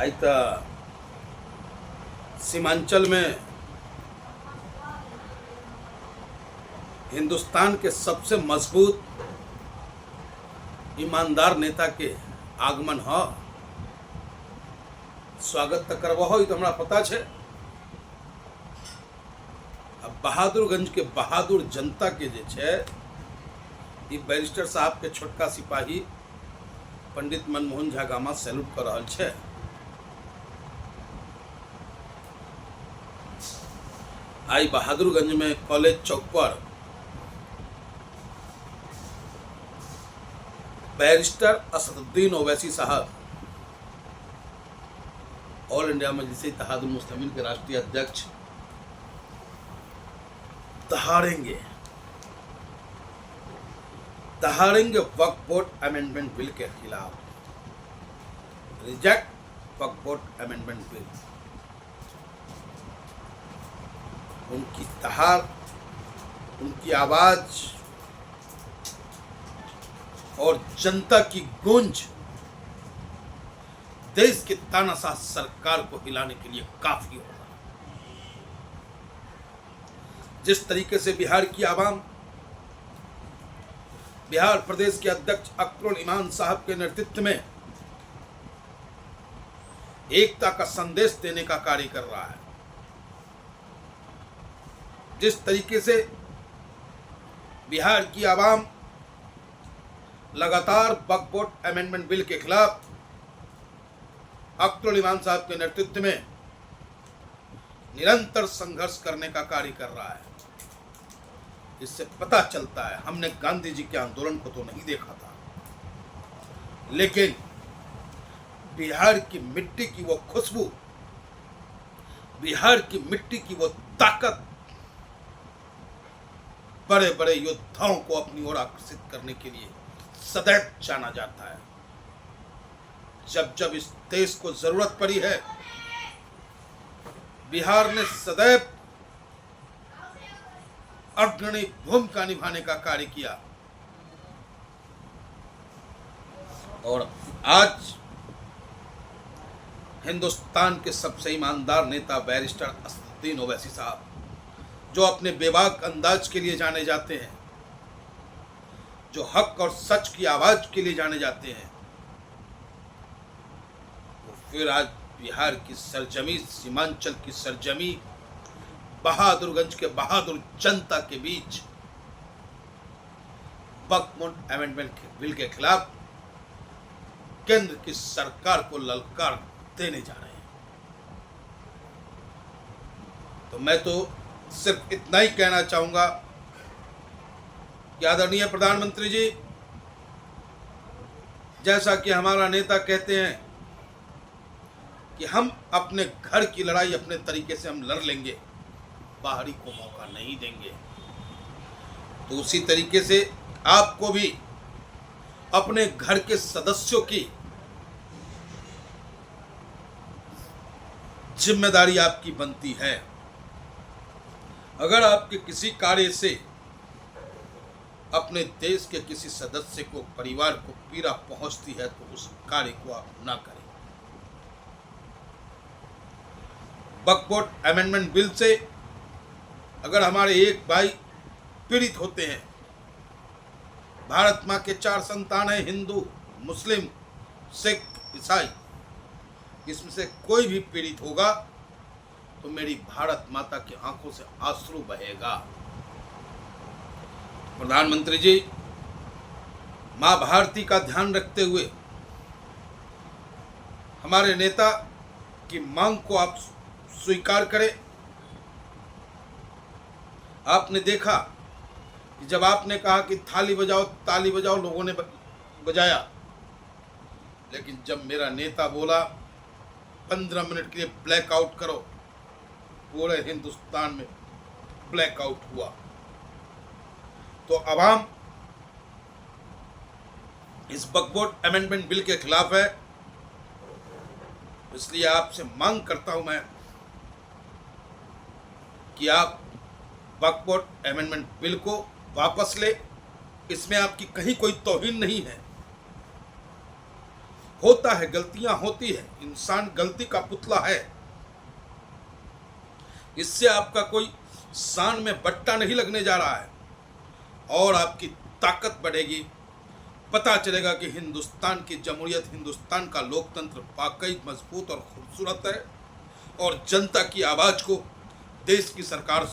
आज त सीमांचल में हिंदुस्तान के सबसे मजबूत ईमानदार नेता के आगमन ह। स्वागत तो करवा हो तो हमरा पता है। अब बहादुरगंज के बहादुर जनता के जे छे ई बैरिस्टर साहब के छोटका सिपाही पंडित मनमोहन झा गामा सैल्यूट कर रहल छे। आई बहादुरगंज में कॉलेज चौक पर बैरिस्टर असदुद्दीन ओवैसी साहब ऑल इंडिया मजलिस इत्तेहादुल मुस्लिमीन के राष्ट्रीय अध्यक्ष दहाड़ेंगे वक्फ बोर्ड अमेंडमेंट बिल के खिलाफ। रिजेक्ट वक्फ बोर्ड अमेंडमेंट बिल। उनकी दहाड़, उनकी आवाज और जनता की गूंज देश की तानाशाह सरकार को हिलाने के लिए काफी होगा। जिस तरीके से बिहार की आवाम बिहार प्रदेश के अध्यक्ष अख्तरुल इमान साहब के नेतृत्व में एकता का संदेश देने का कार्य कर रहा है, जिस तरीके से बिहार की आवाम लगातार वक्फ बोर्ड अमेंडमेंट बिल के खिलाफ अख्तरुल इमान साहब के नेतृत्व में निरंतर संघर्ष करने का कार्य कर रहा है, इससे पता चलता है हमने गांधी जी के आंदोलन को तो नहीं देखा था, लेकिन बिहार की मिट्टी की वो खुशबू, बिहार की मिट्टी की वो ताकत बड़े बड़े योद्धाओं को अपनी ओर आकर्षित करने के लिए सदैव जाना जाता है। जब जब इस देश को जरूरत पड़ी है, बिहार ने सदैव अग्रणी भूमिका निभाने का कार्य किया। और आज हिंदुस्तान के सबसे ईमानदार नेता बैरिस्टर असदुद्दीन ओवैसी साहब, जो अपने बेबाक अंदाज के लिए जाने जाते हैं, जो हक और सच की आवाज के लिए जाने जाते हैं, वो फिर आज बिहार की सरजमी, सीमांचल की सरजमी, बहादुरगंज के बहादुर जनता के बीच वक्फ बोर्ड अमेंडमेंट बिल के खिलाफ केंद्र की सरकार को ललकार देने जा रहे हैं। तो मैं तो सिर्फ इतना ही कहना चाहूंगा कि आदरणीय प्रधानमंत्री जी, जैसा कि हमारा नेता कहते हैं कि हम अपने घर की लड़ाई अपने तरीके से हम लड़ लेंगे, बाहरी को मौका नहीं देंगे, तो उसी तरीके से आपको भी अपने घर के सदस्यों की जिम्मेदारी आपकी बनती है। अगर आपके किसी कार्य से अपने देश के किसी सदस्य को, परिवार को पीड़ा पहुंचती है, तो उस कार्य को आप ना करें। वक्फ बोर्ड अमेंडमेंट बिल से अगर हमारे एक भाई पीड़ित होते हैं, भारत माँ के 4 संतान हैं, हिंदू, मुस्लिम, सिख, ईसाई, इसमें से कोई भी पीड़ित होगा तो मेरी भारत माता की आंखों से आंसू बहेगा। प्रधानमंत्री जी, मां भारती का ध्यान रखते हुए हमारे नेता की मांग को आप स्वीकार करें। आपने देखा कि जब आपने कहा कि थाली बजाओ, ताली बजाओ, लोगों ने बजाया, लेकिन जब मेरा नेता बोला 15 मिनट के लिए ब्लैकआउट करो, पूरे हिंदुस्तान में ब्लैकआउट हुआ। तो अवाम इस वक्फ बोर्ड अमेंडमेंट बिल के खिलाफ है, इसलिए आपसे मांग करता हूं मैं कि आप वक्फ बोर्ड अमेंडमेंट बिल को वापस ले। इसमें आपकी कहीं कोई तौहीन नहीं है, होता है, गलतियां होती है, इंसान गलती का पुतला है। इससे आपका कोई शान में बट्टा नहीं लगने जा रहा है और आपकी ताकत बढ़ेगी। पता चलेगा कि हिंदुस्तान की जमहूरियत, हिंदुस्तान का लोकतंत्र वाकई मजबूत और खूबसूरत है और जनता की आवाज़ को देश की सरकार